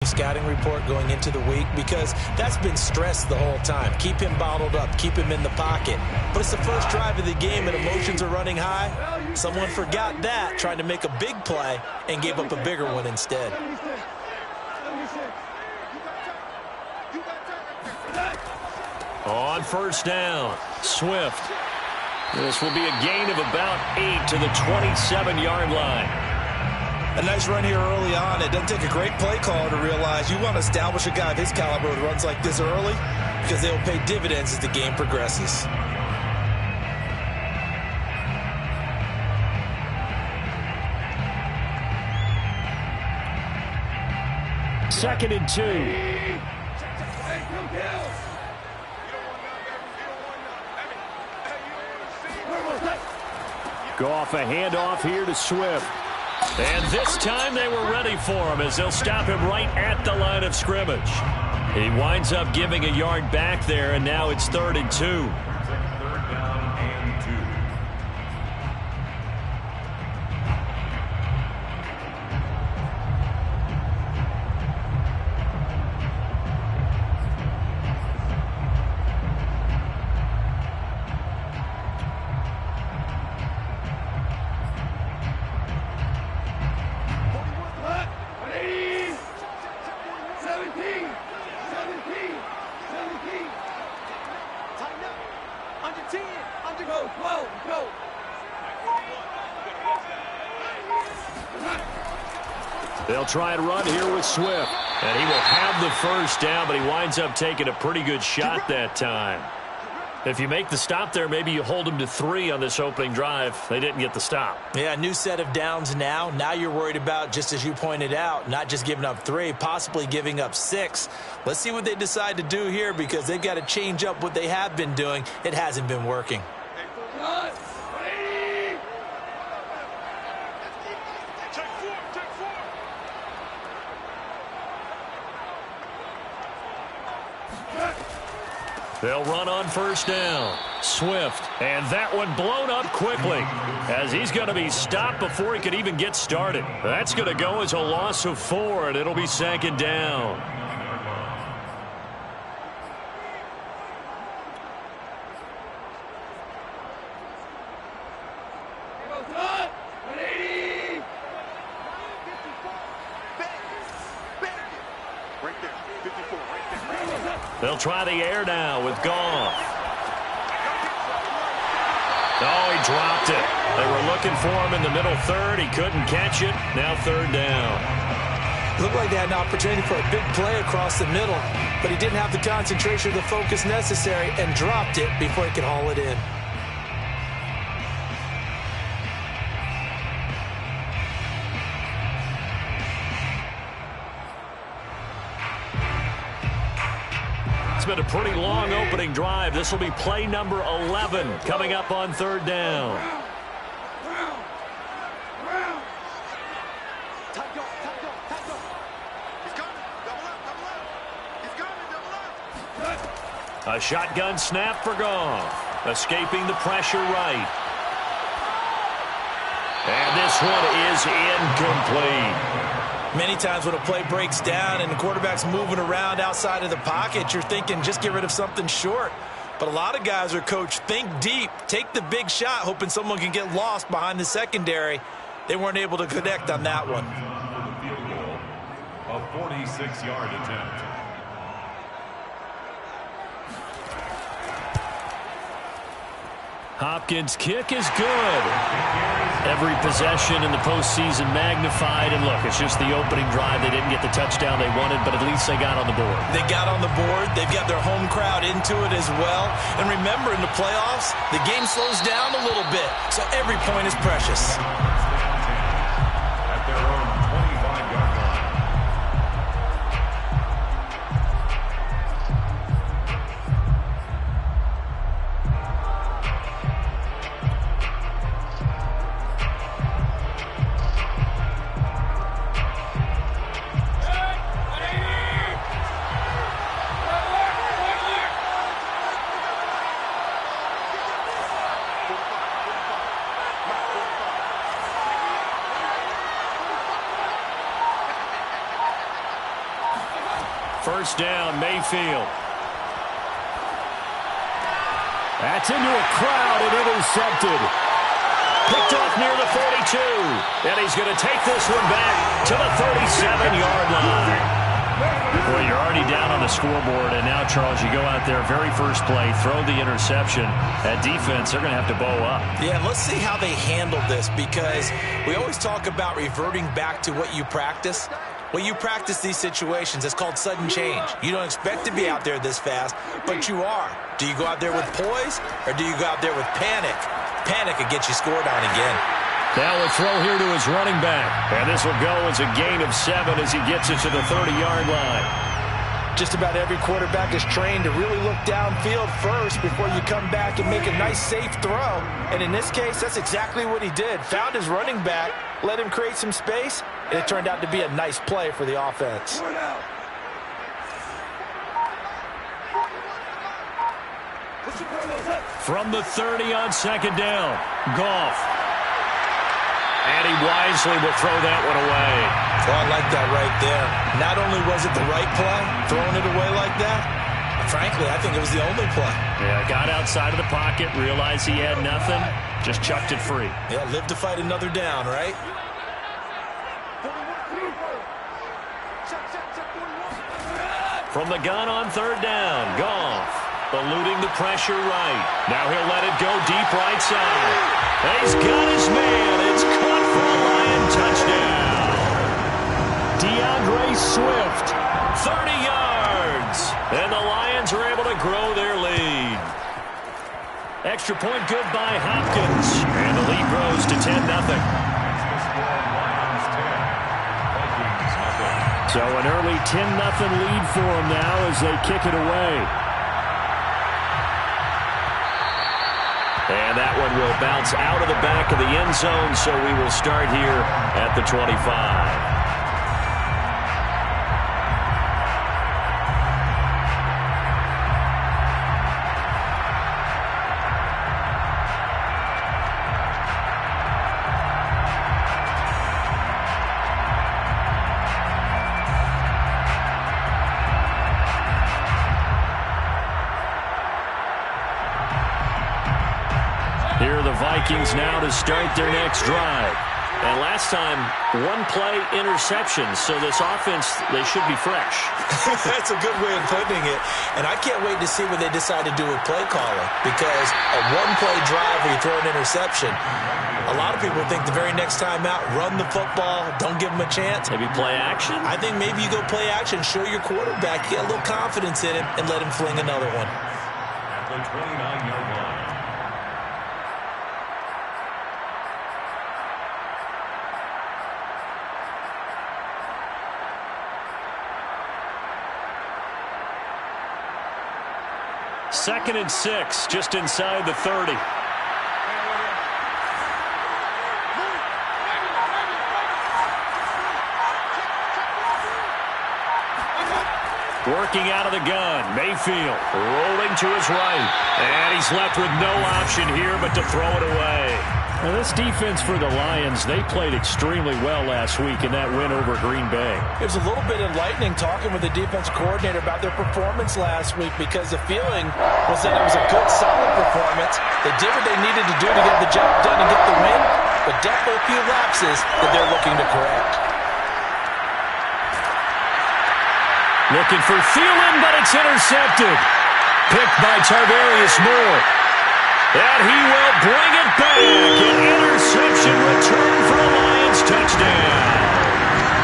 scouting report going into the week because that's been stressed the whole time. Keep him bottled up. Keep him in the pocket. But it's the first drive of the game and emotions are running high. Someone forgot that, trying to make a big play, and gave up a bigger one instead. On first down, Swift. This will be a gain of about 8 to the 27-yard line. A nice run here early on. It doesn't take a great play caller to realize you want to establish a guy of his caliber who runs like this early because they will pay dividends as the game progresses. Second and 2. Goff, a handoff here to Swift. And this time they were ready for him as they'll stop him right at the line of scrimmage. He winds up giving a yard back there, and now it's 3rd and 2. They'll try and run here with Swift. And he will have the first down, but he winds up taking a pretty good shot that time. If you make the stop there, maybe you hold them to 3 on this opening drive. They didn't get the stop. Yeah, new set of downs now. Now you're worried about, just as you pointed out, not just giving up 3, possibly giving up 6. Let's see what they decide to do here because they've got to change up what they have been doing. It hasn't been working. They'll run on first down. Swift, and that one blown up quickly as he's going to be stopped before he could even get started. That's going to go as a loss of 4, and it'll be 2nd down. They'll try the air now with Goff. Oh, he dropped it. They were looking for him in the middle third. He couldn't catch it. Now 3rd down. Looked like they had an opportunity for a big play across the middle, but he didn't have the concentration or the focus necessary and dropped it before he could haul it in. It's been a pretty long opening drive. This will be play number 11 coming up on 3rd down. A shotgun snap for Goff. Escaping the pressure right. And this one is incomplete. Many times when a play breaks down and the quarterback's moving around outside of the pocket, you're thinking just get rid of something short. But a lot of guys are coached, think deep, take the big shot, hoping someone can get lost behind the secondary. They weren't able to connect on that one. A 46-yard attempt. Hopkins' kick is good. Every possession in the postseason magnified. And look, it's just the opening drive. They didn't get the touchdown they wanted, but at least they got on the board. They got on the board. They've got their home crowd into it as well. And remember, in the playoffs, the game slows down a little bit. So every point is precious. At their own 25-yard line. First down, Mayfield. That's into a crowd and intercepted. Picked off near the 42. And he's going to take this one back to the 37-yard line. Well, you're already down on the scoreboard, and now, Charles, you go out there, very first play, throw the interception. At defense, they're going to have to bow up. Yeah, let's see how they handle this, because we always talk about reverting back to what you practice. When you practice these situations, it's called sudden change. You don't expect to be out there this fast, but you are. Do you go out there with poise, or do you go out there with panic? Panic could get you scored on again. Now a throw here to his running back. And this will go as a gain of 7 as he gets it to the 30-yard line. Just about every quarterback is trained to really look downfield first before you come back and make a nice, safe throw. And in this case, that's exactly what he did. Found his running back, let him create some space, and it turned out to be a nice play for the offense. From the 30 on second down, Goff. And he wisely will throw that one away. Oh, I like that right there. Not only was it the right play, throwing it away like that, frankly, I think it was the only play. Yeah, got outside of the pocket, realized he had nothing, just chucked it free. Yeah, live to fight another down, right? From the gun on third down, Goff. Eluding the pressure right. Now he'll let it go deep right side. And he's got his man. It's caught for a Lion touchdown. DeAndre Swift, 30 yards. And the Lions are able to grow their lead. Extra point good by Hopkins. And the lead grows to 10-0. So an early 10-0 lead for them now as they kick it away. And that one will bounce out of the back of the end zone, so we will start here at the 25. Here are the Vikings now to start their next drive. And last time, one-play interceptions, so this offense, they should be fresh. That's a good way of putting it. And I can't wait to see what they decide to do with play calling, because a one-play drive where you throw an interception, a lot of people think the very next time out, run the football, don't give them a chance. Maybe play action? I think maybe you go play action, show your quarterback, get a little confidence in him, and let him fling another one. At the 29-yard line. Second and 6, just inside the 30. Working out of the gun, Mayfield rolling to his right. And he's left with no option here but to throw it away. Now this defense for the Lions, they played extremely well last week in that win over Green Bay. It was a little bit enlightening talking with the defense coordinator about their performance last week, because the feeling was that it was a good, solid performance. They did what they needed to do to get the job done and get the win, but definitely a few lapses that they're looking to correct. Looking for Thielen, but it's intercepted. Picked by Tarvarius Moore. And he will bring it back. An interception return for a Lions touchdown.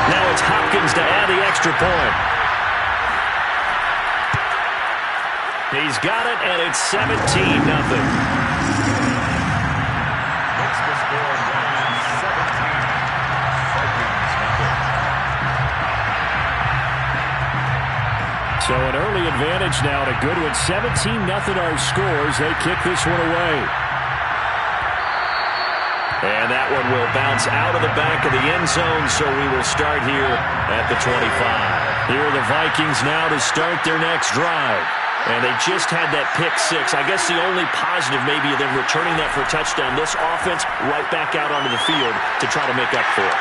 Now it's Hopkins to add the extra point. He's got it, and it's 17-0. So an early advantage now to Goodwin. 17-0 our scores. They kick this one away. And that one will bounce out of the back of the end zone, so we will start here at the 25. Here are the Vikings now to start their next drive. And they just had that pick six. I guess the only positive maybe of them returning that for a touchdown. This offense right back out onto the field to try to make up for it.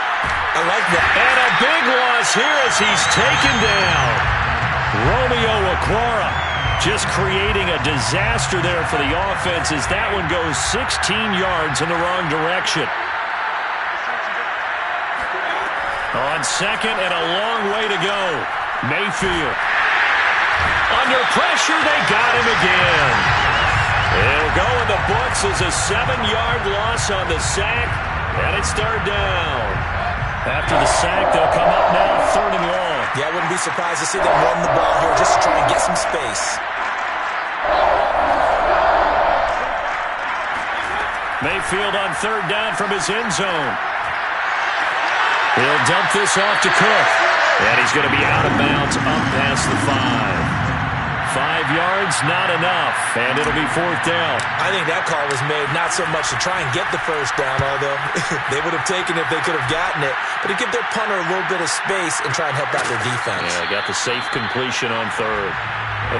I like that. And a big loss here as he's taken down. Romeo Okwara just creating a disaster there for the offense as that one goes 16 yards in the wrong direction. On second and a long way to go. Mayfield. Under pressure, they got him again. It'll go in the books as a 7-yard loss on the sack, and it's third down. After the sack, they'll come up now, third and long. Yeah, I wouldn't be surprised to see them run the ball here just to try and get some space. Mayfield on third down from his end zone. He'll dump this off to Cook. And he's going to be out of bounds up past the 5. 5 yards, not enough. And it'll be fourth down. I think that call was made not so much to try and get the first down, although they would have taken it if they could have gotten it, but to give their punter a little bit of space and try and help out their defense. Yeah, got the safe completion on third.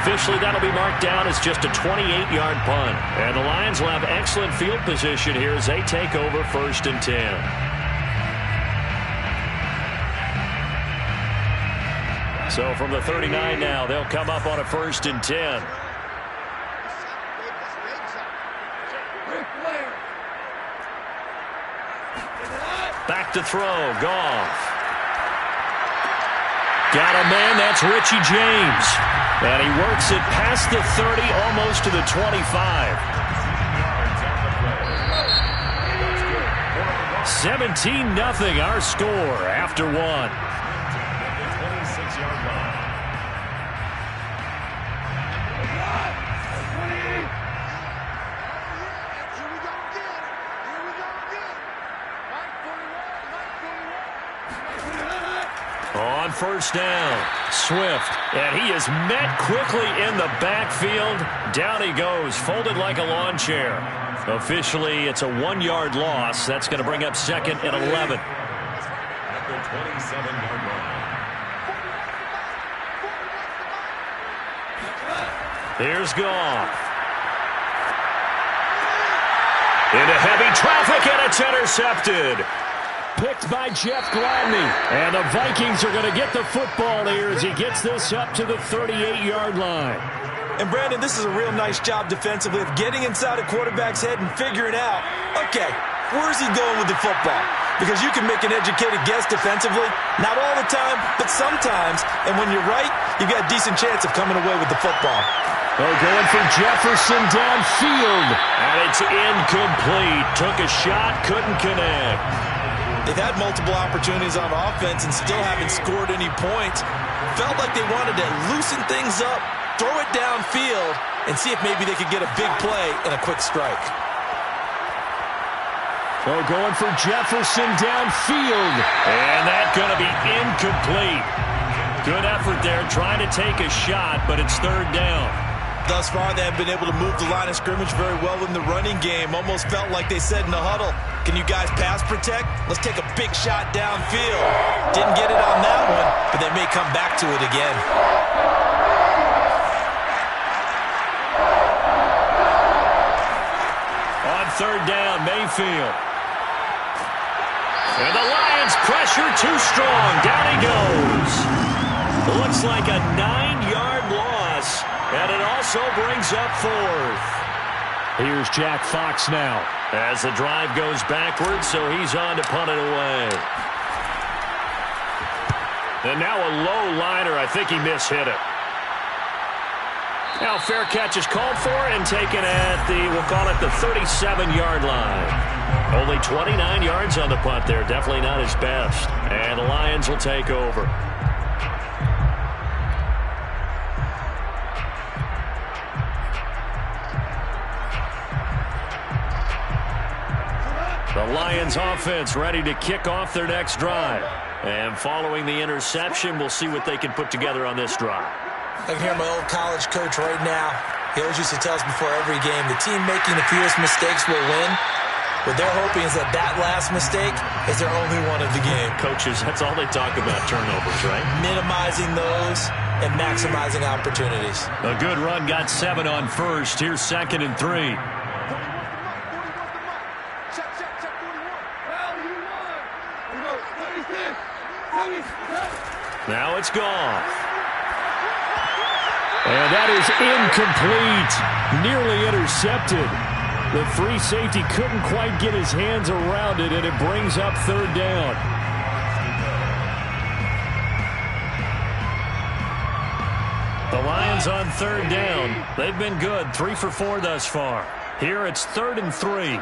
Officially, that'll be marked down as just a 28-yard punt. And the Lions will have excellent field position here as they take over first and 10. So from the 39 now, they'll come up on a first and 10. Back to throw, Goff. Got a man, that's Richie James. And he works it past the 30, almost to the 25. 17-0 our score after one. On first down, Swift, and he is met quickly in the backfield. Down he goes, folded like a lawn chair. Officially, it's a 1-yard loss. That's going to bring up second and 11. At the 27-yard line. Here's Goff. Into heavy traffic, and it's intercepted. Picked by Jeff Gladney. And the Vikings are going to get the football here as he gets this up to the 38-yard line. And, Brandon, this is a real nice job defensively of getting inside a quarterback's head and figuring out, okay, where's he going with the football? Because you can make an educated guess defensively. Not all the time, but sometimes. And when you're right, you've got a decent chance of coming away with the football. Oh, going for Jefferson downfield. And it's incomplete. Took a shot, couldn't connect. They've had multiple opportunities on offense and still haven't scored any points. Felt like they wanted to loosen things up, throw it downfield, and see if maybe they could get a big play and a quick strike. Oh, going for Jefferson downfield. And that's going to be incomplete. Good effort there, trying to take a shot, but it's third down. Thus far, they have been able to move the line of scrimmage very well in the running game. Almost felt like they said in the huddle, can you guys pass protect? Let's take a big shot downfield. Didn't get it on that one, but they may come back to it again. On third down, Mayfield. And the Lions pressure too strong. Down he goes. Looks like a 9-yard loss. And it also brings up fourth. Here's Jack Fox now as the drive goes backwards, so he's on to punt it away. And now a low liner. I think he mishit it. Now fair catch is called for and taken at the, we'll call it the 37-yard line. Only 29 yards on the punt there. Definitely not his best. And the Lions will take over. The Lions offense ready to kick off their next drive. And following the interception, we'll see what they can put together on this drive. I can hear my old college coach right now. He always used to tell us before every game, the team making the fewest mistakes will win. What they're hoping is that that last mistake is their only one of the game. Coaches, that's all they talk about, turnovers, right? Minimizing those and maximizing opportunities. A good run, got 7 on first. Here's second and 3. Now it's Goff. that is incomplete. Nearly intercepted. The free safety couldn't quite get his hands around it, and it brings up third down. The Lions on third down. They've been good, 3 for 4 thus far. Here it's 3rd and 3.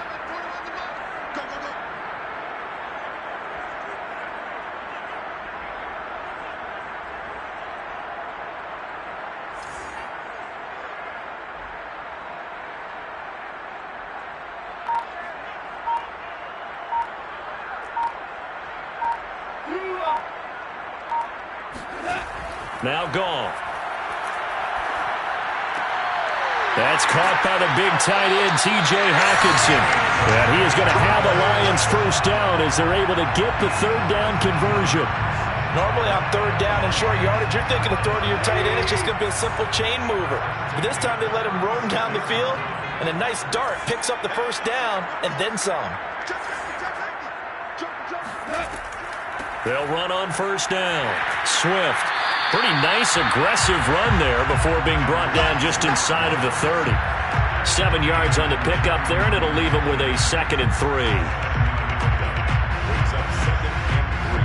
Now gone. That's caught by the big tight end, T.J. Hockenson. And he is going to have the Lions first down as they're able to get the third down conversion. Normally on third down and short yardage, you're thinking of throwing to your tight end. It's just going to be a simple chain mover. But this time they let him roam down the field, and a nice dart picks up the first down and then some. They'll run on first down. Swift. Pretty nice, aggressive run there before being brought down just inside of the 30. 7 yards on the pickup there, and it'll leave him with a 2nd and 3. Brings up 2nd and 3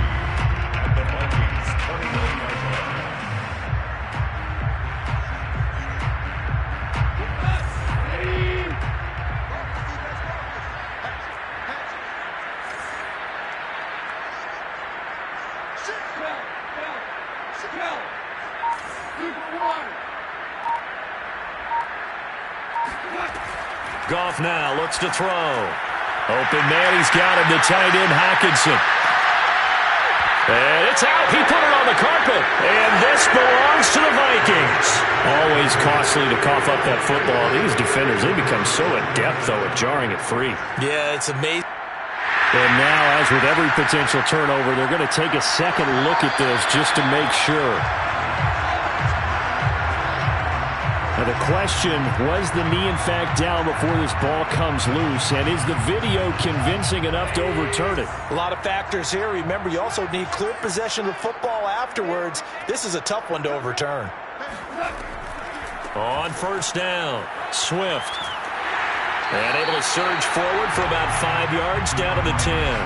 at the Vikings 29-yard line. Goff now looks to throw. Open man, he's got him, the tight end, Hockenson. And it's out. He put it on the carpet. And this belongs to the Vikings. Always costly to cough up that football. These defenders, they become so adept, though, at jarring it free. Yeah, it's amazing. And now, as with every potential turnover, they're going to take a second look at this just to make sure. Now the question, was the knee in fact down before this ball comes loose? And is the video convincing enough to overturn it? A lot of factors here. Remember, you also need clear possession of the football afterwards. This is a tough one to overturn. On first down, Swift. And able to surge forward for about 5 yards down to the 10.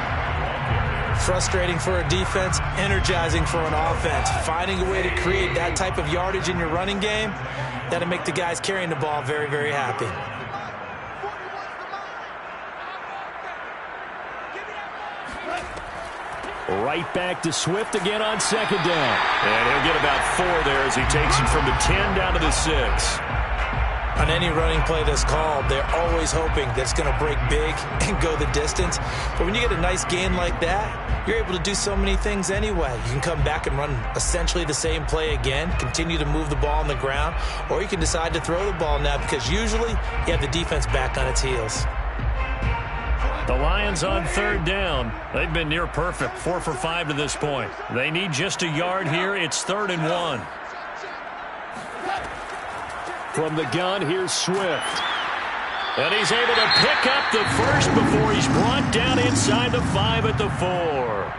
Frustrating for a defense, energizing for an offense. Finding a way to create that type of yardage in your running game, that'll make the guys carrying the ball very, very happy. Right back to Swift again on second down. And he'll get about 4 there as he takes it from the 10 down to the 6. On any running play that's called, they're always hoping that it's going to break big and go the distance. But when you get a nice gain like that, you're able to do so many things anyway. You can come back and run essentially the same play again, continue to move the ball on the ground, or you can decide to throw the ball now because usually you have the defense back on its heels. The Lions on third down. They've been near perfect, 4 for 5 to this point. They need just a yard here. It's 3rd and 1. From the gun, here's Swift. And he's able to pick up the first before he's brought down inside the 5 at the 4.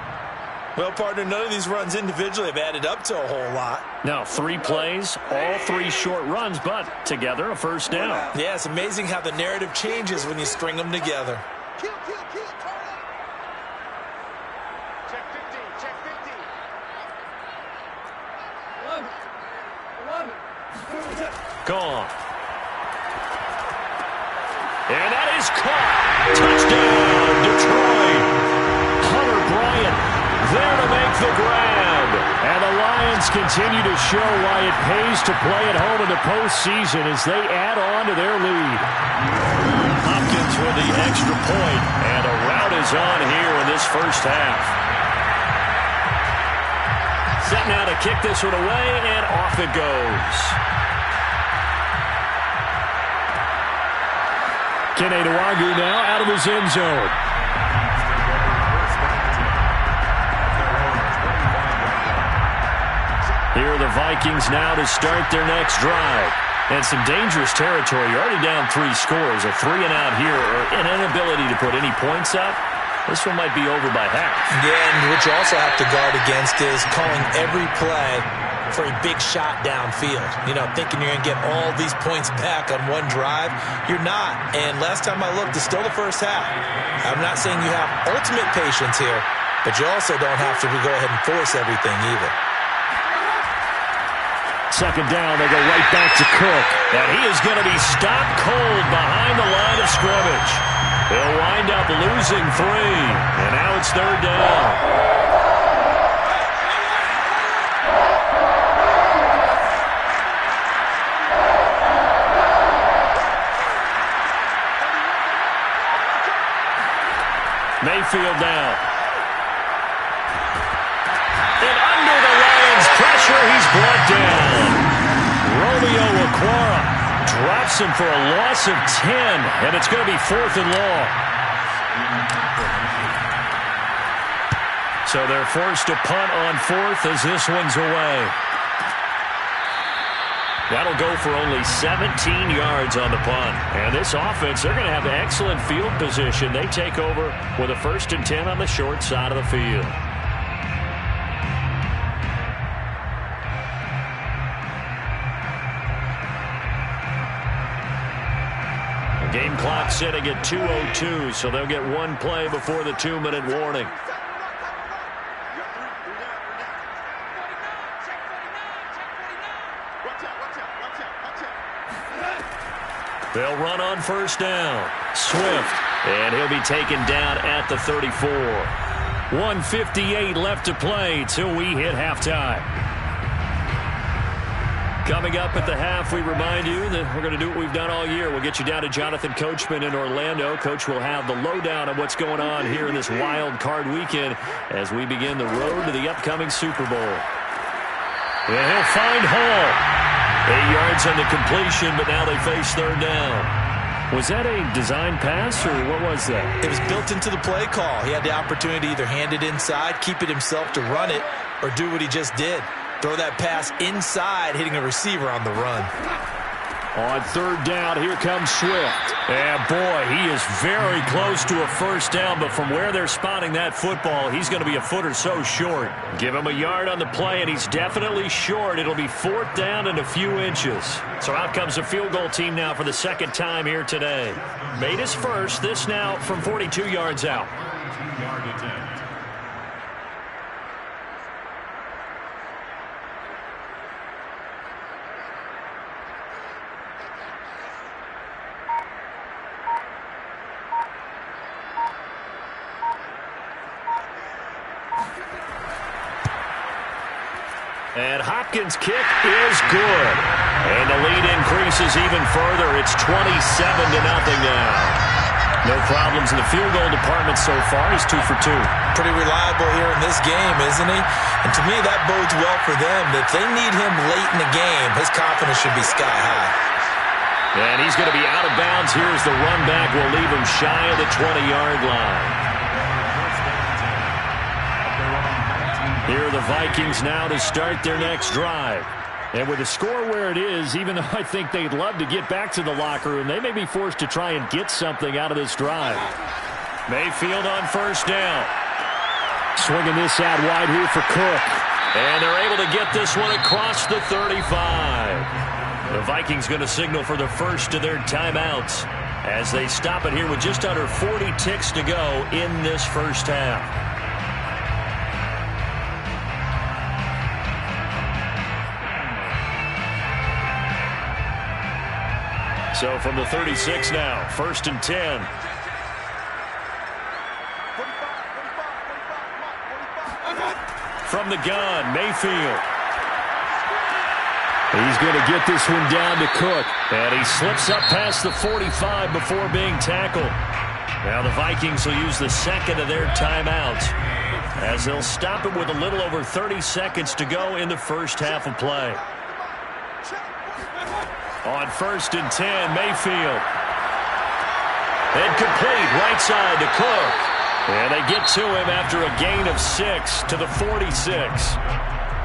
Well, partner, none of these runs individually have added up to a whole lot. Now, 3 plays, all 3 short runs, but together a first down. Yeah, it's amazing how the narrative changes when you string them together. Check 50, check 50. Gone. And that is caught. Touchdown, Detroit. Hunter Bryant there to make the grab. And the Lions continue to show why it pays to play at home in the postseason as they add on to their lead. Hopkins with the extra point, and a rout is on here in this first half. Set now to kick this one away, and off it goes. Kene Nwangwu now out of his end zone. Here are the Vikings now to start their next drive. And some dangerous territory. You're already down 3 scores. A 3-and-out here, or an inability to put any points up. This one might be over by half. Yeah, and what you also have to guard against is calling every play for a big shot downfield. You know, thinking you're going to get all these points back on one drive. You're not. And last time I looked, it's still the first half. I'm not saying you have ultimate patience here, but you also don't have to go ahead and force everything either. Second down, they go right back to Cook. And he is going to be stopped cold behind the line of scrimmage. They'll wind up losing 3. And now it's third down. Mayfield now. And under the Lions' pressure, he's brought down. Romeo Okwara drops him for a loss of 10, and it's going to be 4th and long. So they're forced to punt on 4th as this one's away. That'll go for only 17 yards on the punt. And this offense, they're going to have excellent field position. They take over with a 1st and 10 on the short side of the field. The game clock sitting at 2:02, so they'll get one play before the 2-minute warning. They'll run on first down. Swift, and he'll be taken down at the 34. 1:58 left to play till we hit halftime. Coming up at the half, we remind you that we're going to do what we've done all year. We'll get you down to Jonathan Coachman in Orlando. Coach will have the lowdown on what's going on here in this wild card weekend as we begin the road to the upcoming Super Bowl. And he'll find Hall. 8 yards on the completion, but now they face third down. Was that a design pass, or what was that? It was built into the play call. He had the opportunity to either hand it inside, keep it himself to run it, or do what he just did. Throw that pass inside, hitting a receiver on the run. On third down, here comes Swift. And boy, he is very close to a first down, but from where they're spotting that football, he's going to be a foot or so short. Give him a yard on the play, and he's definitely short. It'll be 4th down and a few inches. So out comes a field goal team now for the second time here today. Made his first, this now from 42 yards out. And Hopkins' kick is good. And the lead increases even further. It's 27-0 now. No problems in the field goal department so far. He's 2 for 2. Pretty reliable here in this game, isn't he? And to me, that bodes well for them. If they need him late in the game, his confidence should be sky high. And he's going to be out of bounds. Here's the run back. We'll leave him shy of the 20-yard line. Here are the Vikings now to start their next drive. And with the score where it is, even though I think they'd love to get back to the locker room, they may be forced to try and get something out of this drive. Mayfield on first down. Swinging this out wide here for Cook. And they're able to get this one across the 35. The Vikings going to signal for the first of their timeouts as they stop it here with just under 40 ticks to go in this first half. So from the 36 now, 1st and 10. From the gun, Mayfield. He's going to get this one down to Cook. And he slips up past the 45 before being tackled. Now the Vikings will use the second of their timeouts as they'll stop it with a little over 30 seconds to go in the first half of play. On 1st and 10, Mayfield. And complete right side to Cook. And they get to him after a gain of 6 to the 46.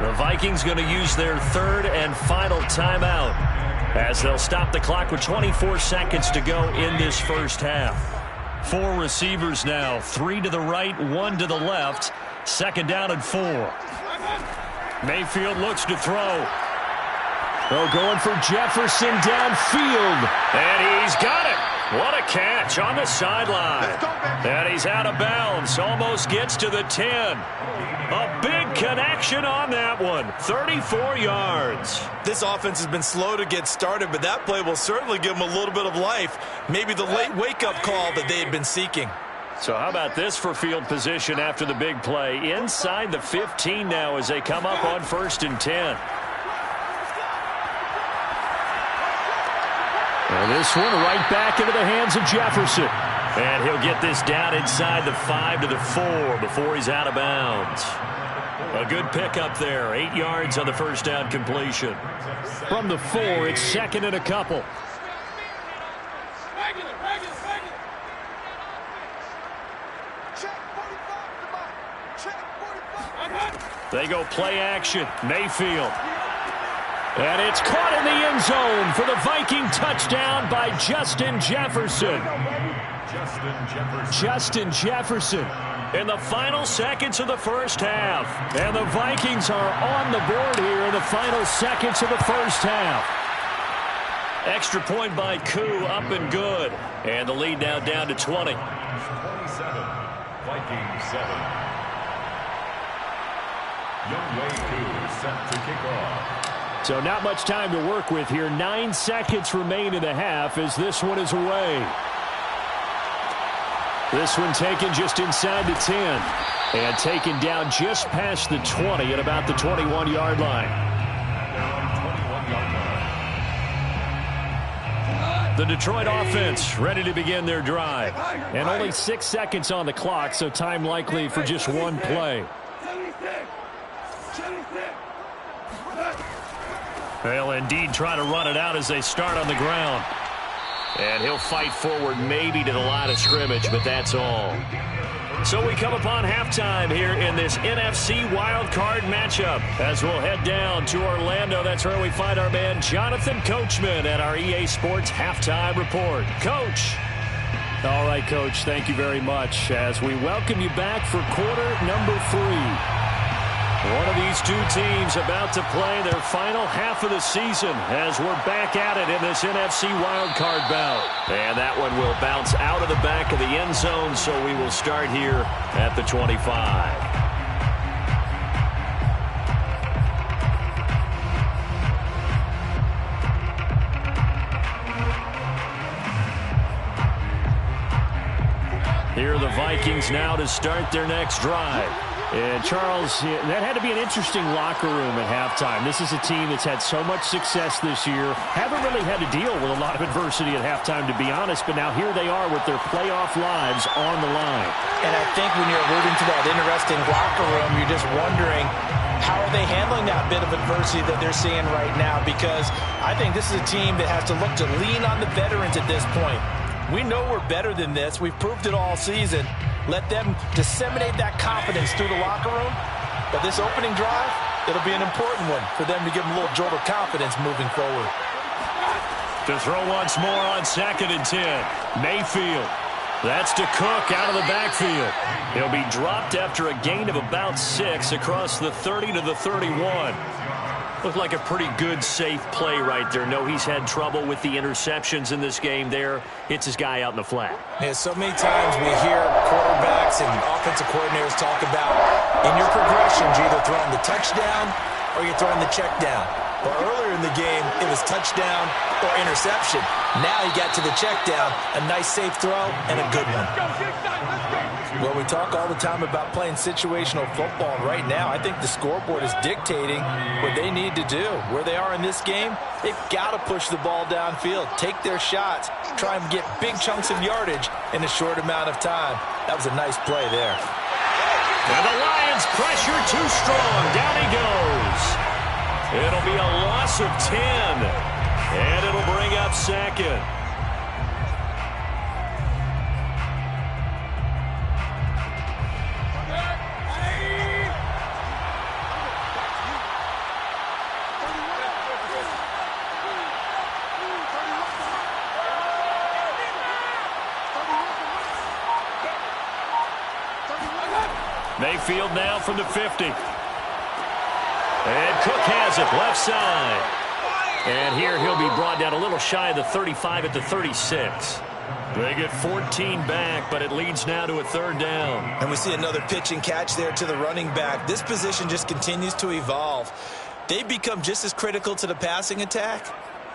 The Vikings going to use their third and final timeout as they'll stop the clock with 24 seconds to go in this first half. 4 receivers now, 3 to the right, 1 to the left. 2nd down and 4. Mayfield looks to throw. Oh, going for Jefferson downfield. And he's got it. What a catch on the sideline. And he's out of bounds. Almost gets to the 10. A big connection on that one. 34 yards. This offense has been slow to get started, but that play will certainly give them a little bit of life. Maybe the late wake-up call that they had been seeking. So how about this for field position after the big play? Inside the 15 now as they come up on 1st and 10. And this one right back into the hands of Jefferson. And he'll get this down inside the 5 to the 4 before he's out of bounds. A good pickup there. 8 yards on the first down completion. From the 4, it's 2nd and a couple. They go play action. Mayfield. And it's caught in the end zone for the Viking touchdown by Justin Jefferson. Justin Jefferson in the final seconds of the first half. And the Vikings are on the board here in the final seconds of the first half. Extra point by Koo, up and good. And the lead now down to 20. 27, Vikings 7. Youngway Koo set to kick off. So not much time to work with here. 9 seconds remain in the half as this one is away. This one taken just inside the 10. And taken down just past the 20 at about the 21-yard line. The Detroit offense ready to begin their drive. And only 6 seconds on the clock, so time likely for just one play. They'll indeed try to run it out as they start on the ground. And he'll fight forward maybe to the line of scrimmage, but that's all. So we come upon halftime here in this NFC wildcard matchup as we'll head down to Orlando. That's where we find our man Jonathan Coachman at our EA Sports Halftime Report. Coach. All right, Coach, thank you very much as we welcome you back for quarter number 3. One of these two teams about to play their final half of the season as we're back at it in this NFC wildcard bout. And that one will bounce out of the back of the end zone, so we will start here at the 25. Here are the Vikings now to start their next drive. And, Charles, that had to be an interesting locker room at halftime. This is a team that's had so much success this year. Haven't really had to deal with a lot of adversity at halftime, to be honest. But now here they are with their playoff lives on the line. And I think when you're alluding to that interesting locker room, you're just wondering, how are they handling that bit of adversity that they're seeing right now? Because I think this is a team that has to look to lean on the veterans at this point. We know we're better than this. We've proved it all season. Let them disseminate that confidence through the locker room. But this opening drive, it'll be an important one for them to give them a little jolt of confidence moving forward. To throw once more on 2nd and 10. Mayfield. That's to Cook out of the backfield. He'll be dropped after a gain of about 6 across the 30 to the 31. Looked like a pretty good, safe play right there. No, he's had trouble with the interceptions in this game there. Hits his guy out in the flat. Yeah, so many times we hear quarterbacks and offensive coordinators talk about in your progressions, you're either throwing the touchdown or you're throwing the check down. But earlier in the game, it was touchdown or interception. Now he got to the check down, a nice safe throw, and a good one. Well, we talk all the time about playing situational football. Right now, I think the scoreboard is dictating what they need to do. Where they are in this game, they've got to push the ball downfield, take their shots, try and get big chunks of yardage in a short amount of time. That was a nice play there. And the Lions pressure too strong. Down he goes. It'll be a loss of 10. And it'll bring up 2nd. Mayfield now from the 50. Cook has it left side. And here he'll be brought down a little shy of the 35 at the 36. They get 14 back, but it leads now to a third down. And we see another pitch and catch there to the running back. This position just continues to evolve. They become just as critical to the passing attack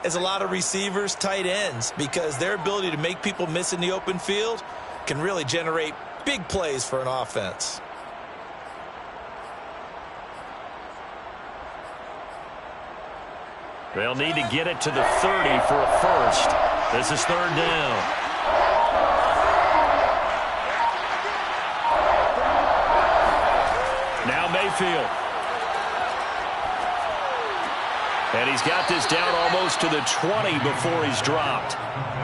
as a lot of receivers, tight ends, because their ability to make people miss in the open field can really generate big plays for an offense. They'll need to get it to the 30 for a first. This is third down. Now Mayfield. And he's got this down almost to the 20 before he's dropped.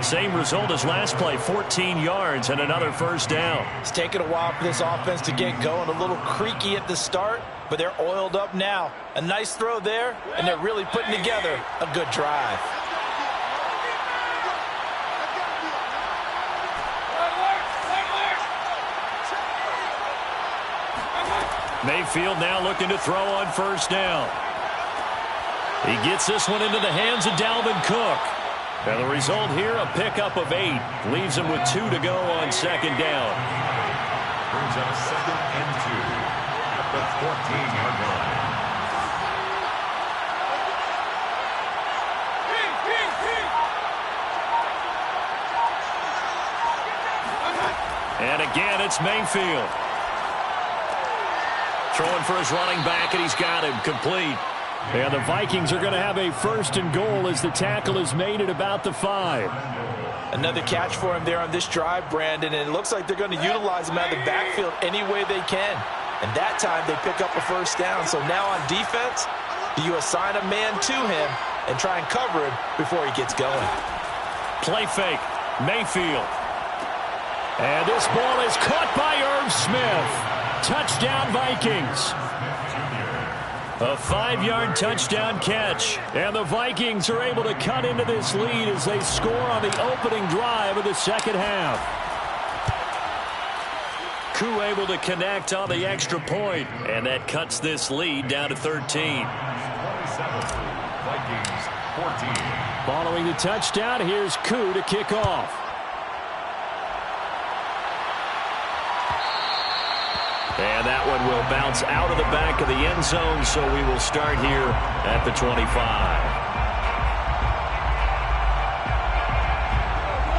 Same result as last play, 14 yards and another first down. It's taken a while for this offense to get going. A little creaky at the start, but they're oiled up now. A nice throw there, and they're really putting together a good drive. Mayfield now looking to throw on first down. He gets this one into the hands of Dalvin Cook. And the result here, a pickup of 8. Leaves him with 2 to go on second down. Brings up 2nd and 2 at the 14-yard line. And again, it's Mayfield. Throwing for his running back, and he's got him complete. And the Vikings are going to have a first and goal as the tackle is made at about the 5. Another catch for him there on this drive, Brandon, and it looks like they're going to utilize him out of the backfield any way they can. And that time they pick up a first down. So now on defense, do you assign a man to him and try and cover him before he gets going? Play fake, Mayfield. And this ball is caught by Irv Smith. Touchdown, Vikings. A 5-yard touchdown catch. And the Vikings are able to cut into this lead as they score on the opening drive of the second half. Koo able to connect on the extra point, and that cuts this lead down to 13. 27, Vikings 14. Following the touchdown, here's Koo to kick off. And that one will bounce out of the back of the end zone, so we will start here at the 25.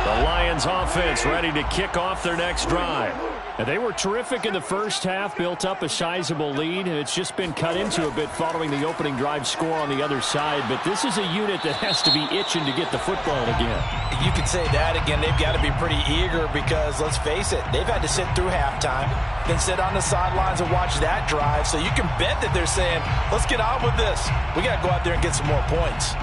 The Lions offense ready to kick off their next drive. And they were terrific in the first half, built up a sizable lead, and it's just been cut into a bit following the opening drive score on the other side. But this is a unit that has to be itching to get the football again. You could say that again. They've got to be pretty eager because, let's face it, they've had to sit through halftime, then sit on the sidelines and watch that drive. So you can bet that they're saying, let's get on with this. We got to go out there and get some more points.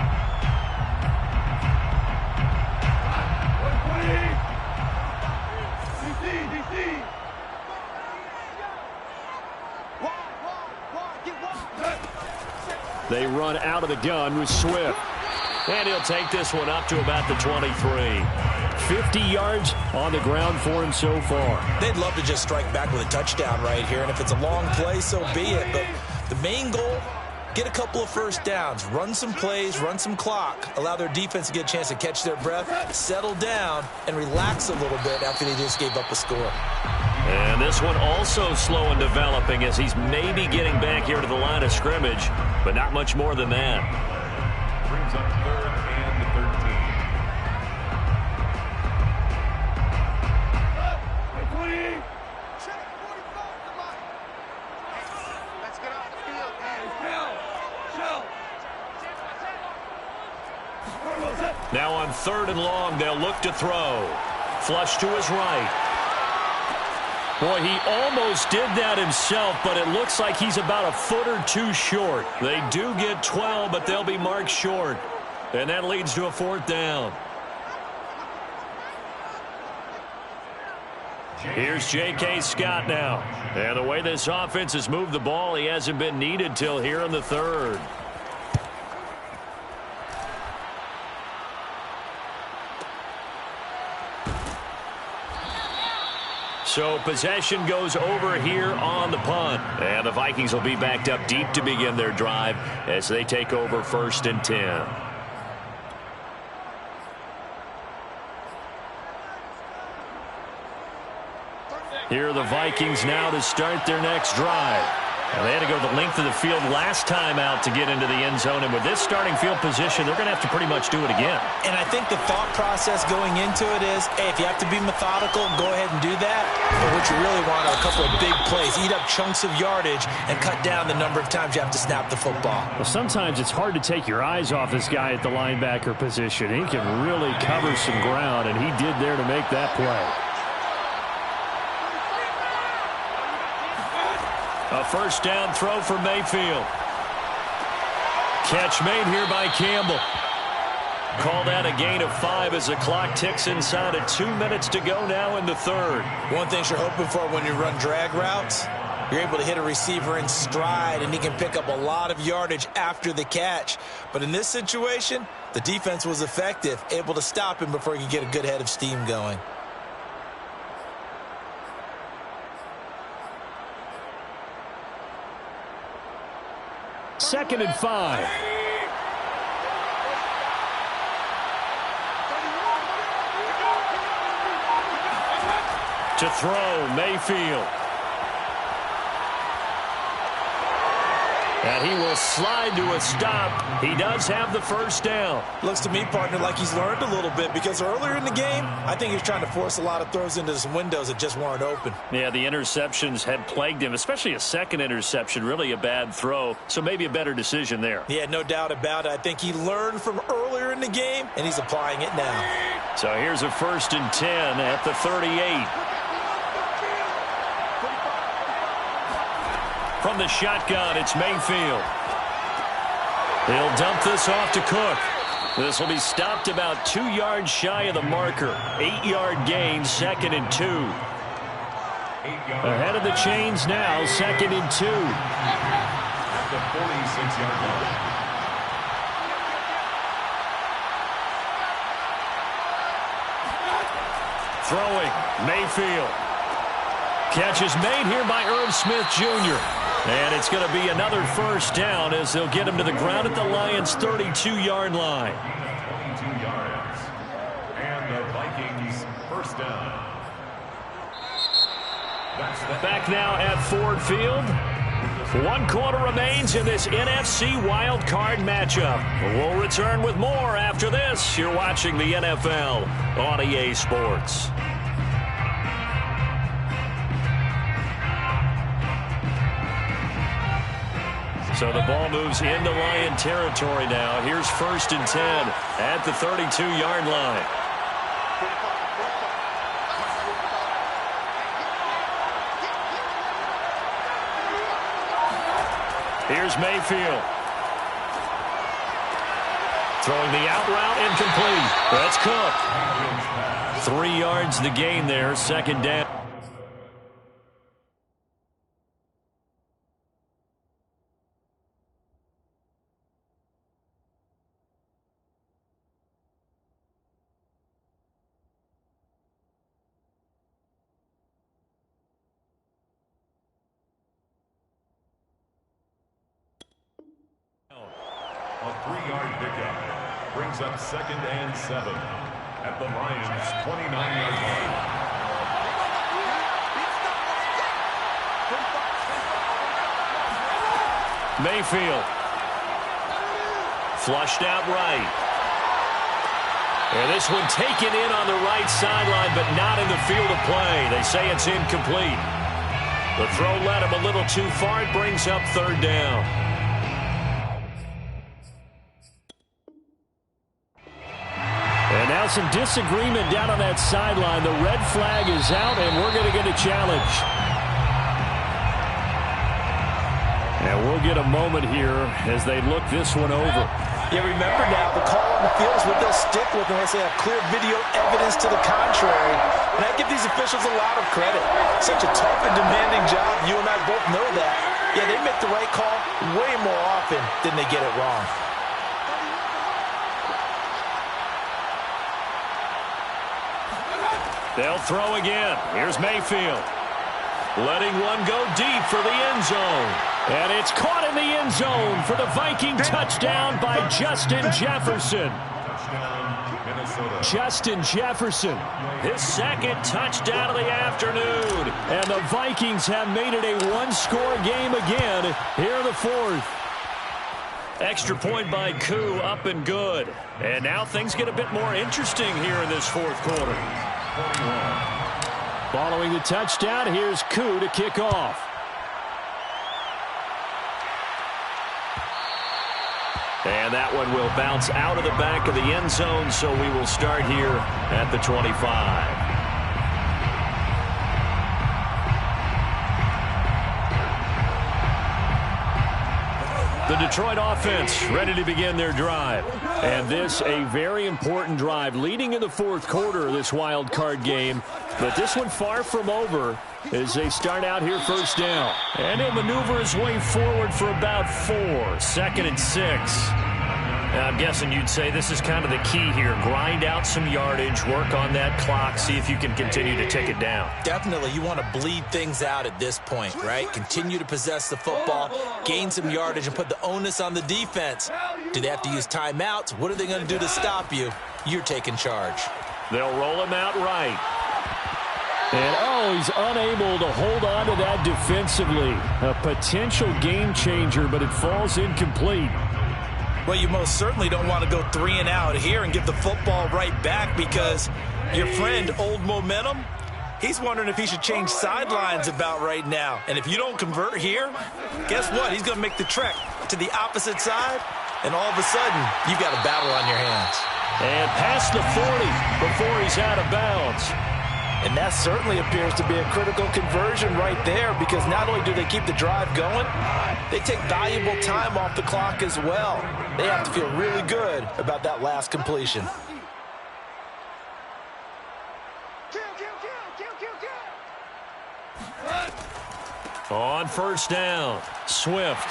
They run out of the gun with Swift. And he'll take this one up to about the 23. 50 yards on the ground for him so far. They'd love to just strike back with a touchdown right here. And if it's a long play, so be it. But the main goal, get a couple of first downs, run some plays, run some clock, allow their defense to get a chance to catch their breath, settle down, and relax a little bit after they just gave up a score. And this one also slow in developing as he's maybe getting back here to the line of scrimmage, but not much more than that. Brings up 3rd and 13. Let's get off the field. Now on 3rd and long, they'll look to throw. Flush to his right. Boy, he almost did that himself, but it looks like he's about a foot or two short. They do get 12, but they'll be marked short. And that leads to a 4th down. Here's J.K. Scott now. And the way this offense has moved the ball, he hasn't been needed till here in the 3rd. So possession goes over here on the punt. And the Vikings will be backed up deep to begin their drive as they take over 1st and 10. Here are the Vikings now to start their next drive. Now, they had to go the length of the field last time out to get into the end zone, and with this starting field position, they're going to have to pretty much do it again. And I think the thought process going into it is, hey, if you have to be methodical, go ahead and do that. But what you really want are a couple of big plays. Eat up chunks of yardage and cut down the number of times you have to snap the football. Well, sometimes it's hard to take your eyes off this guy at the linebacker position. He can really cover some ground, and he did there to make that play. A first down throw for Mayfield. Catch made here by Campbell. Called out a gain of 5 as the clock ticks inside of 2 minutes to go now in the third. One thing you're hoping for when you run drag routes, you're able to hit a receiver in stride, and he can pick up a lot of yardage after the catch. But in this situation, the defense was effective, able to stop him before he could get a good head of steam going. Second and 5. To throw, Mayfield. And he will slide to a stop. He does have the first down. Looks to me, partner, like he's learned a little bit, because earlier in the game, I think he was trying to force a lot of throws into some windows that just weren't open. Yeah, the interceptions had plagued him, especially a second interception, really a bad throw. So maybe a better decision there. Yeah, no doubt about it. I think he learned from earlier in the game, and he's applying it now. So here's a 1st and 10 at the 38. From the shotgun, it's Mayfield. He'll dump this off to Cook. This will be stopped about 2 yards shy of the marker. 8-yard gain, 2nd and 2. Ahead of the chains now, 2nd and 2. At the 46-yard line. Throwing, Mayfield. Catch is made here by Irv Smith Jr. And it's going to be another first down as they'll get him to the ground at the Lions' 32-yard line. 22 yards. And the Vikings first down. Back now at Ford Field. 1 quarter remains in this NFC Wild Card matchup. We'll return with more after this. You're watching the NFL on EA Sports. So the ball moves into Lion territory now. Here's 1st and 10 at the 32-yard line. Here's Mayfield. Throwing the out route incomplete. That's Cook. 3 yards the gain there, 2nd down. A 3-yard pickup brings up 2nd and 7 at the Lions' 29-yard line. Mayfield. Flushed out right. And this one taken in on the right sideline, but not in the field of play. They say it's incomplete. The throw led him a little too far. It brings up 3rd down. And now some disagreement down on that sideline. The red flag is out, and we're going to get a challenge. And we'll get a moment here as they look this one over. Yeah, remember now, the call on the field is what they'll stick with unless they have clear video evidence to the contrary. And I give these officials a lot of credit. Such a tough and demanding job. You and I both know that. Yeah, they make the right call way more often than they get it wrong. They'll throw again. Here's Mayfield. Letting one go deep for the end zone. And it's caught in the end zone for the Viking touchdown by Justin Jefferson. Justin Jefferson, his second touchdown of the afternoon. And the Vikings have made it a one-score game again here in the fourth. Extra point by Koo, up and good. And now things get a bit more interesting here in this fourth quarter. Following the touchdown, here's Koo to kick off. And that one will bounce out of the back of the end zone, so we will start here at the 25. The Detroit offense ready to begin their drive. And this a very important drive leading in the fourth quarter of this wild card game. But this one far from over as they start out here first down. And he'll maneuver his way forward for about 4. 2nd and 6. I'm guessing you'd say this is kind of the key here. Grind out some yardage, work on that clock, see if you can continue to tick it down. Definitely, you want to bleed things out at this point, right? Continue to possess the football, gain some yardage, and put the onus on the defense. Do they have to use timeouts? What are they going to do to stop you? You're taking charge. They'll roll him out right. And, he's unable to hold on to that defensively. A potential game changer, but it falls incomplete. Well, you most certainly don't want to go 3 and out here and give the football right back because your friend, Old Momentum, he's wondering if he should change sidelines about right now. And if you don't convert here, guess what? He's going to make the trek to the opposite side, and all of a sudden, you've got a battle on your hands. And past the 40 before he's out of bounds. And that certainly appears to be a critical conversion right there because not only do they keep the drive going, they take valuable time off the clock as well. They have to feel really good about that last completion. On first down, Swift.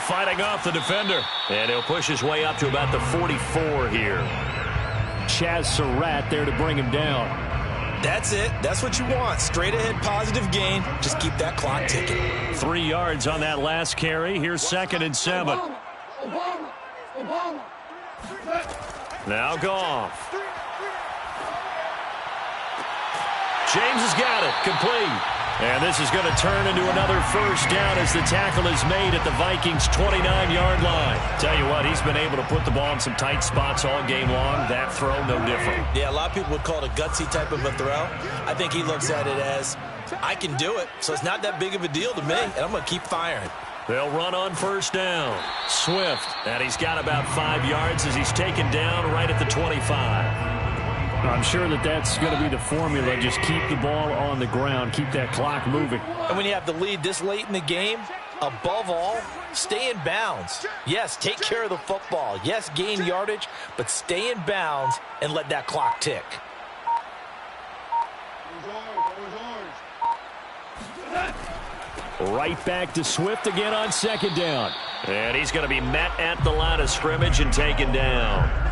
Fighting off the defender. And he'll push his way up to about the 44 here. Chaz Surratt there to bring him down. That's it. That's what you want. Straight ahead positive gain. Just keep that clock ticking. 3 yards on that last carry. Here's 2nd and 7. Now Goff. James has got it. Complete. And this is going to turn into another first down as the tackle is made at the Vikings' 29-yard line. Tell you what, he's been able to put the ball in some tight spots all game long. That throw, no different. Yeah, a lot of people would call it a gutsy type of a throw. I think he looks at it as, I can do it, so it's not that big of a deal to me, and I'm going to keep firing. They'll run on first down. Swift, and he's got about 5 yards as he's taken down right at the 25. I'm sure that's going to be the formula. Just keep the ball on the ground. Keep that clock moving. And when you have the lead this late in the game, above all, stay in bounds. Yes, take care of the football. Yes, gain yardage, but stay in bounds and let that clock tick. Right back to Swift again on second down. And he's going to be met at the line of scrimmage and taken down.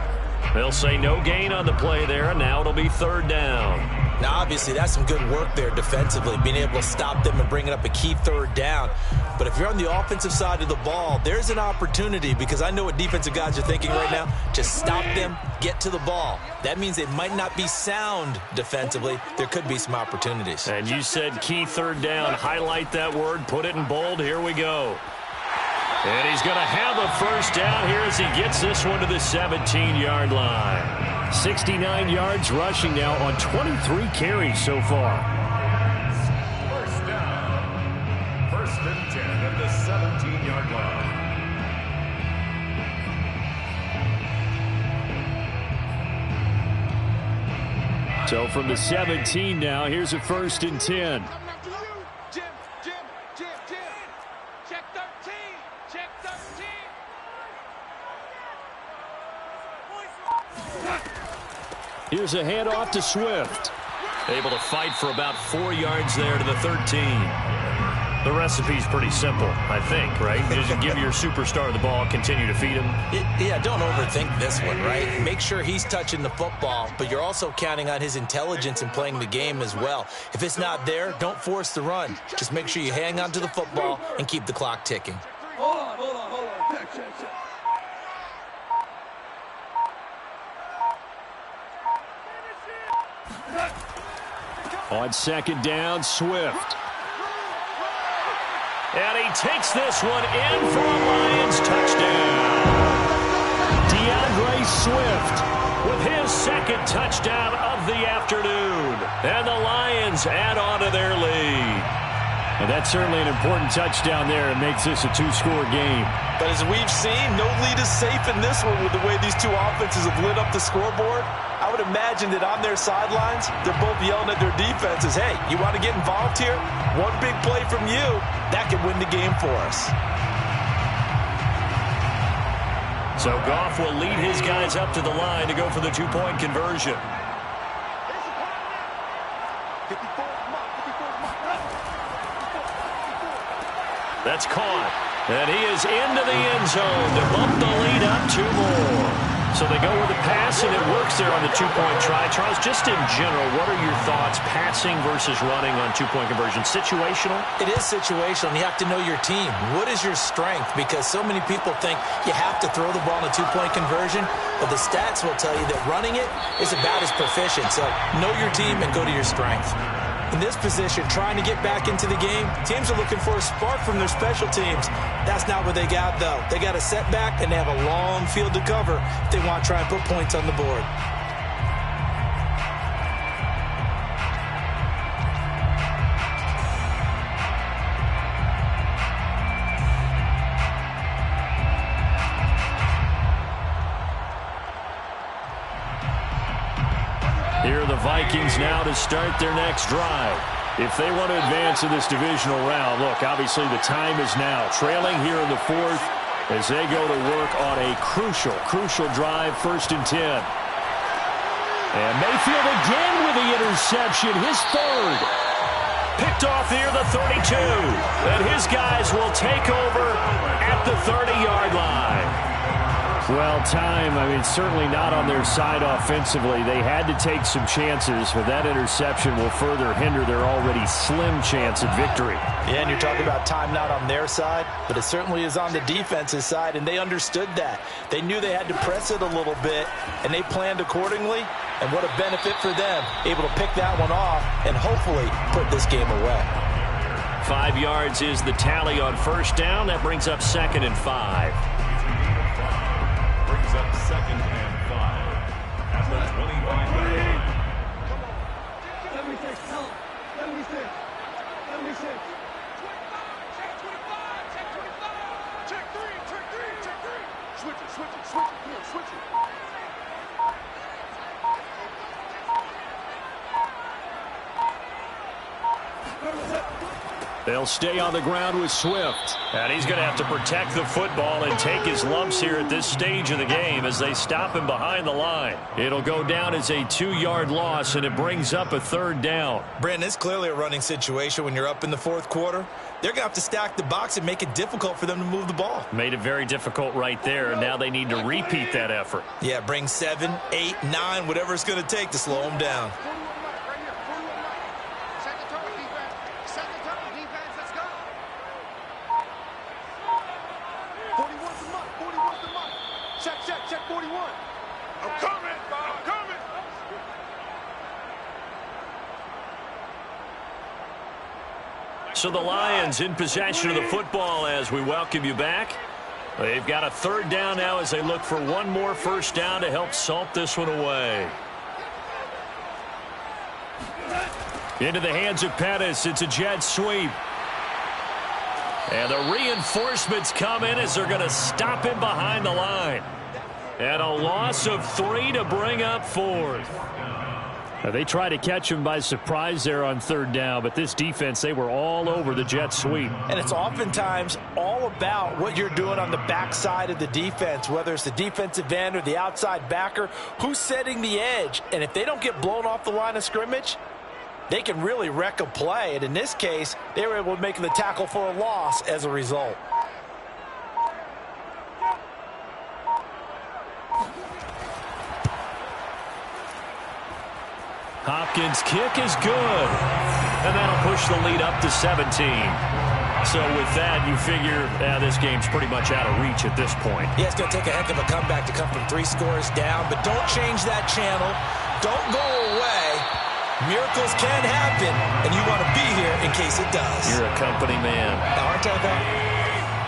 They'll say no gain on the play there, and now it'll be 3rd down. Now, obviously, that's some good work there defensively, being able to stop them and bringing up a key 3rd down. But if you're on the offensive side of the ball, there's an opportunity because I know what defensive guys are thinking right now. Just stop them, get to the ball. That means they might not be sound defensively. There could be some opportunities. And you said key 3rd down. Highlight that word, put it in bold. Here we go. And he's going to have a first down here as he gets this one to the 17-yard line. 69 yards rushing now on 23 carries so far. First down. 1st and 10 at the 17-yard line. So from the 17 now, here's a 1st and 10. Here's a handoff to Swift. Able to fight for about 4 yards there to the 13. The recipe's pretty simple, I think, right? Just give your superstar the ball, continue to feed him. Yeah, don't overthink this one, right? Make sure he's touching the football, but you're also counting on his intelligence in playing the game as well. If it's not there, don't force the run. Just make sure you hang on to the football and keep the clock ticking. Hold on. Check. On second down, Swift. And he takes this one in for a Lions touchdown. DeAndre Swift with his second touchdown of the afternoon. And the Lions add on to their lead. And that's certainly an important touchdown there. It makes this a two-score game. But as we've seen, no lead is safe in this one with the way these two offenses have lit up the scoreboard. I would imagine that on their sidelines, they're both yelling at their defenses, hey, you want to get involved here? One big play from you, that could win the game for us. So Goff will lead his guys up to the line to go for the two-point conversion. That's caught. And he is into the end zone to bump the lead up 2 more. So they go with a pass, and it works there on the two-point try. Charles, just in general, what are your thoughts passing versus running on two-point conversion? Situational? It is situational, and you have to know your team. What is your strength? Because so many people think you have to throw the ball in a two-point conversion, but the stats will tell you that running it is about as proficient. So know your team and go to your strength. In this position, trying to get back into the game, teams are looking for a spark from their special teams. That's not what they got, though. They got a setback, and they have a long field to cover if they want to try and put points on the board. Here are the Vikings now to start their next drive. If they want to advance in this divisional round, look, obviously the time is now. Trailing here in the fourth as they go to work on a crucial drive, 1st and 10. And Mayfield again with the interception, his third. Picked off near the 32. And his guys will take over at the 30-yard line. Well, time, I mean, certainly not on their side offensively. They had to take some chances, but that interception will further hinder their already slim chance at victory. Yeah, and you're talking about time not on their side, but it certainly is on the defensive side, and they understood that. They knew they had to press it a little bit, and they planned accordingly, and what a benefit for them, able to pick that one off and hopefully put this game away. 5 yards is the tally on 1st down. That brings up 2nd and 5. Up 2nd and 5 at the 25-yard line. Come on. 76. 76. 76. Check 3. Switch it. Come on, switch it. They'll stay on the ground with Swift. And he's going to have to protect the football and take his lumps here at this stage of the game as they stop him behind the line. It'll go down as a 2-yard loss, and it brings up a 3rd down. Brandon, it's clearly a running situation when you're up in the 4th quarter. They're going to have to stack the box and make it difficult for them to move the ball. Made it very difficult right there, and now they need to repeat that effort. Yeah, bring 7, 8, 9, whatever it's going to take to slow them down. Check 41. I'm coming. So the Lions in possession of the football as we welcome you back. They've got a 3rd down now as they look for one more 1st down to help salt this one away. Into the hands of Pettis. It's a jet sweep. And the reinforcements come in as they're going to stop him behind the line. And a loss of 3 to bring up 4th. They try to catch him by surprise there on 3rd down, but this defense, they were all over the jet sweep. And it's oftentimes all about what you're doing on the backside of the defense, whether it's the defensive end or the outside backer, who's setting the edge. And if they don't get blown off the line of scrimmage, they can really wreck a play. And in this case, they were able to make the tackle for a loss as a result. Hopkins' kick is good. And that'll push the lead up to 17. So with that, you figure this game's pretty much out of reach at this point. Yeah, it's going to take a heck of a comeback to come from 3 scores down. But don't change that channel. Don't go away. Miracles can happen, and you want to be here in case it does. You're a company man. Aren't I, though?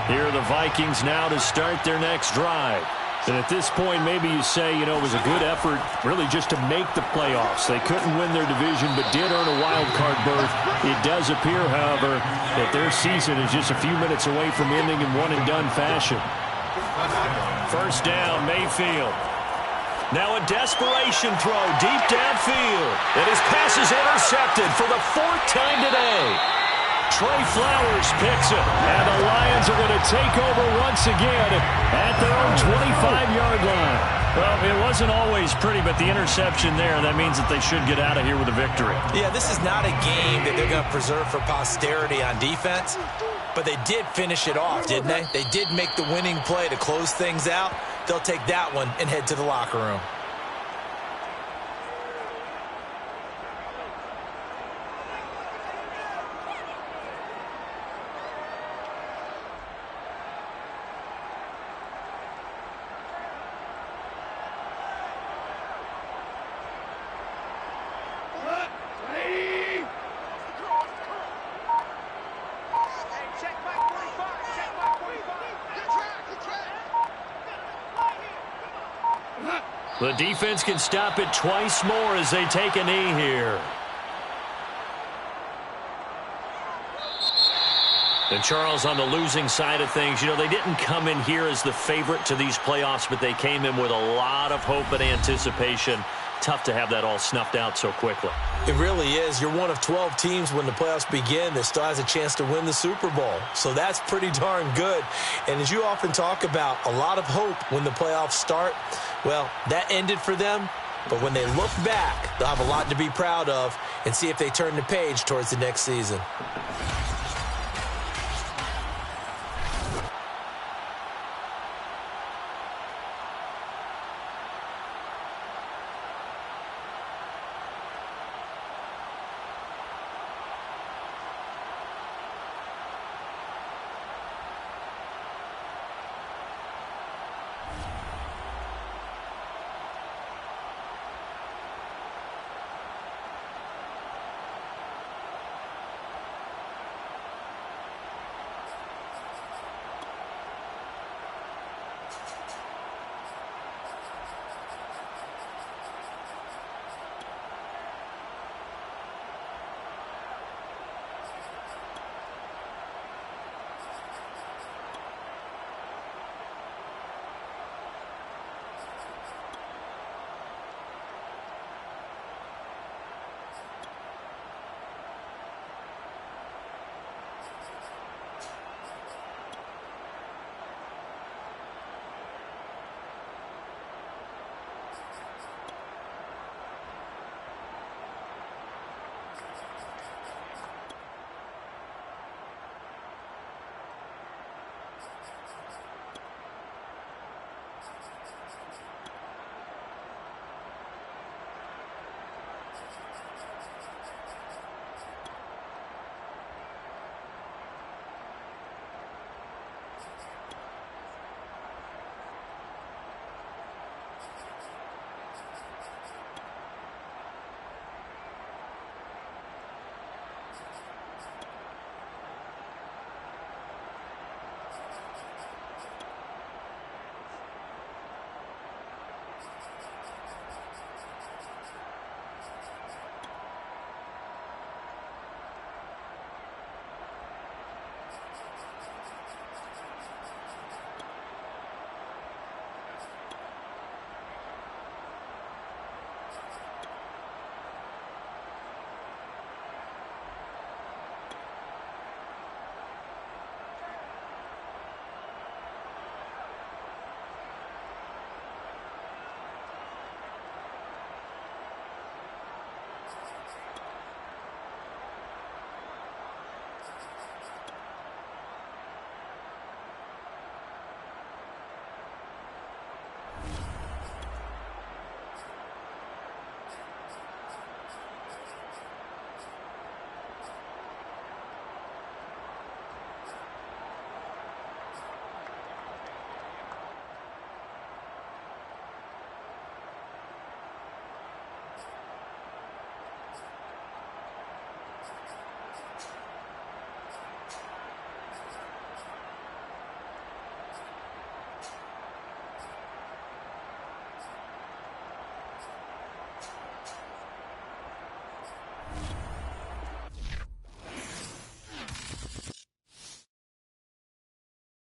Here are the Vikings now to start their next drive. And at this point, maybe you say, it was a good effort really just to make the playoffs. They couldn't win their division, but did earn a wild card berth. It does appear, however, that their season is just a few minutes away from ending in one-and-done fashion. First down, Mayfield. Now a desperation throw deep downfield. And his pass is intercepted for the 4th time today. Trey Flowers picks it, and the Lions are going to take over once again at their own 25-yard line. Well, it wasn't always pretty, but the interception there, that means that they should get out of here with a victory. Yeah, this is not a game that they're going to preserve for posterity on defense, but they did finish it off, didn't they? They did make the winning play to close things out. They'll take that one and head to the locker room. The defense can stop it twice more as they take a knee here. And Charles, on the losing side of things, they didn't come in here as the favorite to these playoffs, but they came in with a lot of hope and anticipation. Tough to have that all snuffed out so quickly. It really is. You're one of 12 teams when the playoffs begin that still has a chance to win the Super Bowl. So that's pretty darn good. And as you often talk about, a lot of hope when the playoffs start. Well, that ended for them. But when they look back, they'll have a lot to be proud of and see if they turn the page towards the next season.